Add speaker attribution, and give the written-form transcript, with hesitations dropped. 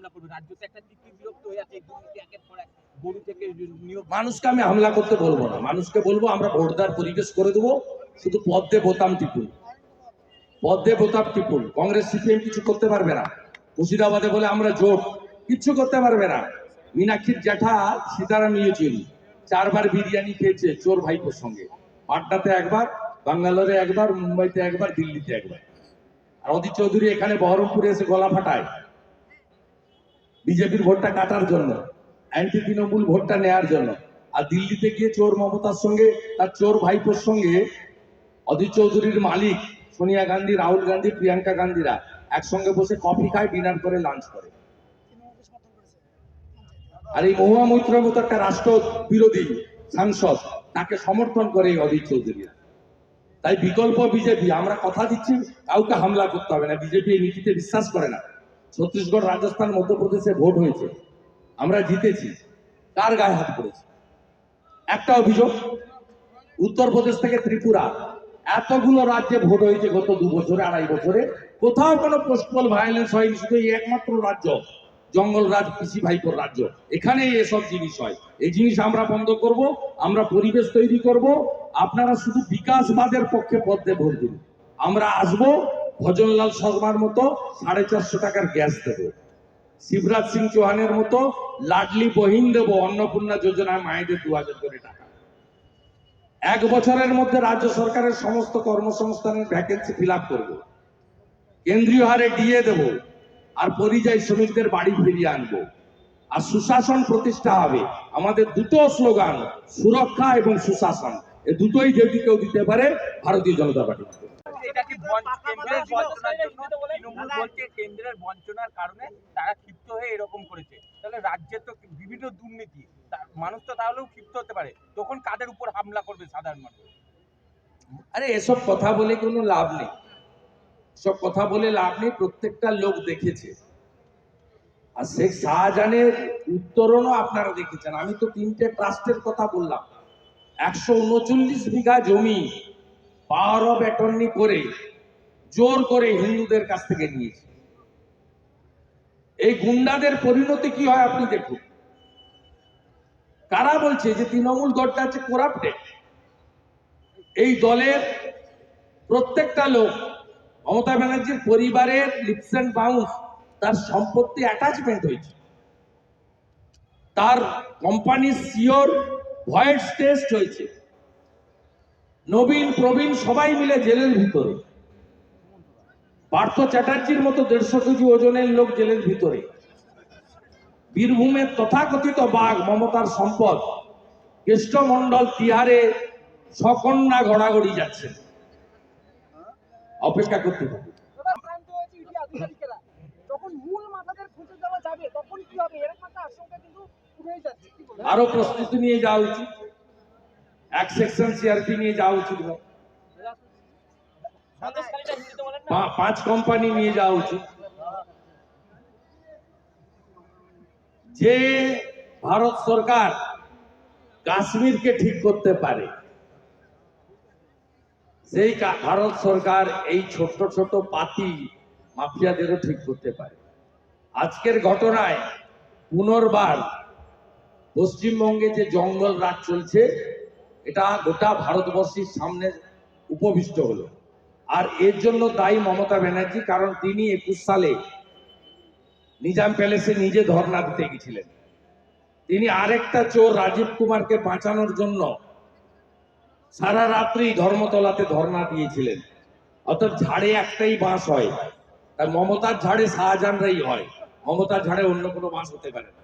Speaker 1: হামলা করবে? রাজ্য তো একটা তীব্র বিরক্ত হয়ে আছে, দুর্নীতি একের পর এক, গরু থেকে নিয়োগ।
Speaker 2: মানুষকে আমি হামলা করতে বলবো না, মানুষকে বলবো আমরা ভোটদার পরিবেশ করে দেবো, শুধু পদ্মে বোতাম টিপুন, পদ্মে বোতাম টিপুন। কংগ্রেস সিপিএম কিছু করতে পারবে না। মুর্শিদাবাদে বলে আমরা জোট, কিচ্ছু করতে পারবে না। মীনাক্ষীর জ্যাঠা সীতারাম ইয়েচুরি 4 বার বিরিয়ানি খেয়েছে চোর ভাইপোর সঙ্গে। পাটনাতে একবার, বাঙ্গালোরে একবার, মুম্বাইতে একবার, দিল্লিতে একবার। আর অধীর চৌধুরী এখানে বহরমপুরে এসে গলা ফাটায় বিজেপির ভোটটা কাটার জন্য, অ্যান্টি তৃণমূল ভোটটা নেয়ার জন্য। আর দিল্লিতে গিয়ে চোর মমতার সঙ্গে, তার চোর ভাইপোর সঙ্গে অধীর চৌধুরীর মালিক সোনিয়া গান্ধী, রাহুল গান্ধী, প্রিয়াঙ্কা গান্ধীরা একসঙ্গে বসে কফি খায়, ডিনার করে, লাঞ্চ করে। আর এই মহুয়া মৈত্রের মতো একটা রাষ্ট্র বিরোধী সাংসদ তাকে সমর্থন করে এই অধীর চৌধুরীরা। তাই বিকল্প বিজেপি, আমরা কথা দিচ্ছি কাউকে হামলা করতে হবে না। বিজেপি এই নীতিতে বিশ্বাস করে না। ছত্তিশগড়, রাজস্থান, মধ্যপ্রদেশে ভোট হয়েছে, আমরা জিতেছি, কার গায়ে হাত পড়েছে? একটা অভিযোগ। উত্তরপ্রদেশ থেকে ত্রিপুরা, এতগুলো রাজ্যে ভোট হয়েছে গত 2 বছরে, 2.5 বছরে, কোথাও কোনো পোস্টপল ভায়োলেন্স হয়নি। শুধু এই একমাত্র রাজ্য, জঙ্গলরাজ পিসি ভাইপোর রাজ্য, এখানেই এসব জিনিস হয়। এই জিনিস আমরা বন্ধ করব, আমরা পরিবেশ তৈরি করব। আপনারা শুধু বিকাশবাদের পক্ষে পদ্মে ভোট দিন। আমরা আসবো, ভজনলাল শর্মার মতো 450 টাকার গ্যাস দেবো, শিবরাজ সিং চৌহানের মতো লাডলি বহিন দেবো, অন্নপূর্ণা যোজনায় মায়েদের 2000 করে টাকা। 1 বছরের মধ্যে রাজ্য সরকারের সমস্ত কর্মসংস্থানের ভ্যাকেন্সি ফিল আপ করবো, কেন্দ্রীয় হারে ডিএ দেবো, আর পরিযায়ী শ্রমিকদের বাড়ি ফিরিয়ে আনবো। আর সুশাসন প্রতিষ্ঠা হবে। আমাদের দুটো স্লোগান, সুরক্ষা এবং সুশাসন, এই দুটোই যদি কেউ দিতে পারে ভারতীয় জনতা পার্টি।
Speaker 1: এটা কি কেন্দ্রের বঞ্চনার জন্য? তৃণমূল বলছে কেন্দ্রের বঞ্চনার কারণে তারা ক্ষিপ্ত হয়ে এরকম করেছে। তাহলে রাজ্যে তো বিভিন্ন দুর্নীতি, মানুষ তো তাহলেও ক্ষিপ্ত হতে পারে, তখন কাদের উপর হামলা করবে সাধারণ মানুষ?
Speaker 2: আরে এসব কথা বলে কোনো লাভ নেই, সব কথা বলে লাভ নেই। প্রত্যেকটা লোক দেখেছে। আর শেখ শাহজাহানের উত্তরণও আপনারা দেখেছেন। আমি তো 3টে ট্রাস্টের কথা বললাম। 139 বিঘা জমি পাওয়ার অফ অ্যাটর্নি করে জোর করে হিন্দুদের কাছ থেকে নিয়েছে। এই গুন্ডাদের পরিণতি কি হয় আপনি দেখুন। কারা বলছে যে তৃণমূল দলটা আছে করাপ্টেড? এই দলের প্রত্যেকটা লোক, মমতা ব্যানার্জির পরিবারের লিপস এন্ড বাউন্স, তার সম্পত্তি অ্যাটাচমেন্ট হয়েছে, তার কোম্পানি সিওর ভয়েস টেস্ট হয়েছে। নবীন প্রবীণ সবাই মিলে জেলের ভিতরে। পার্থ চ্যাটার্জির মতো 150 কেজি ওজনের লোক জেলের ভিতরে। বীরভূমের তথাকথিত বাঘ মমতার সম্পদ কৃষ্ণমন্ডল তিহারে সকন্যা গড়াগড়ি যাচ্ছে। অপেক্ষা করতে হবে। আরো প্রস্তুতি নিয়ে যাওয়া উচিত, এক সেকশন সিআরপি নিয়ে যাওয়া উচিত, 5 কোম্পানি নিয়ে যাওয়া উচিত। যে ভারত সরকার কাশ্মীরকে ঠিক করতে পারে, সেই ভারত সরকার এই ছোট ছোট পাতি মাফিয়াদেরও ঠিক করতে পারে। আজকের ঘটনায় পুনর্বার পশ্চিমবঙ্গে যে জঙ্গল রাজ চলছে, এটা গোটা ভারতবর্ষের সামনে উপবিষ্ট হলো। আর এর জন্য দায়ী মমতা ব্যানার্জি, কারণ তিনি 21 সালে নিজাম প্যালেসে নিজে ধর্ণা দিতে গেছিলেন। তিনি আরেকটা চোর রাজীব কুমারকে বাঁচানোর জন্য সারা রাত্রি ধর্মতলাতে ধর্ণা দিয়েছিলেন। অর্থাৎ ঝাড়ে একটাই বাঁশ হয়, তাই মমতার ঝাড়ে শাহজাহানরাই হয়, মমতার ঝাড়ে অন্য কোনো বাঁশ হতে পারে না।